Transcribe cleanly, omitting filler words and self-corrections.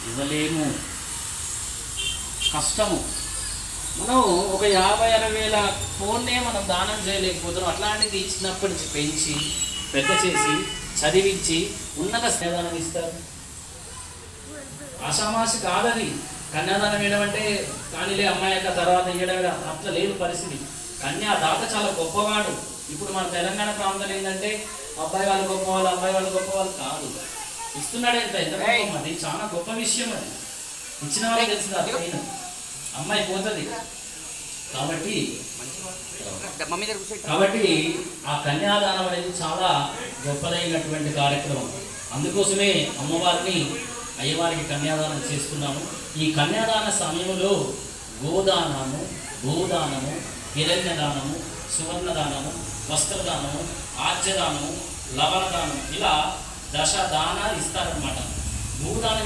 ఇవ్వలేము, కష్టము. మనం ఒక 50-60 వేల ఫోన్నే మనం దానం చేయలేకపోతున్నాం. అట్లాంటిది ఇచ్చినప్పటి నుంచి పెంచి పెద్ద చేసి చదివించి ఉన్నత స్నేహాన్ని ఇస్తారు. ఆషామాషి కాదది. కన్యాదానం వేయడం అంటే కానీలే అమ్మాయి యొక్క తర్వాత వేయడం అట్లా లేదు పరిస్థితి. కన్యాదాత చాలా గొప్పవాడు. ఇప్పుడు మన తెలంగాణ ప్రాంతం ఏంటంటే అబ్బాయి వాళ్ళు గొప్పవాళ్ళు, అబ్బాయి వాళ్ళు గొప్పవాళ్ళు కాదు. ఇస్తున్నాడు ఎంత అది చాలా గొప్ప విషయం. అది ఇచ్చిన వాళ్ళకి తెలిసింది. అది నేను అమ్మాయి పోతుంది కాబట్టి ఆ కన్యాదానం అనేది చాలా గొప్పదైనటువంటి కార్యక్రమం. అందుకోసమే అమ్మవారిని అయ్యవారికి కన్యాదానం చేస్తున్నాము. ఈ కన్యాదాన సమయంలో గోదానము, భూదానము, హిరణ్యదానము, సువర్ణదానము, వస్త్రదానము, ఆజ్యదానము, లవణదానం ఇలా 10 దానాలు ఇస్తారనమాట. భూదానం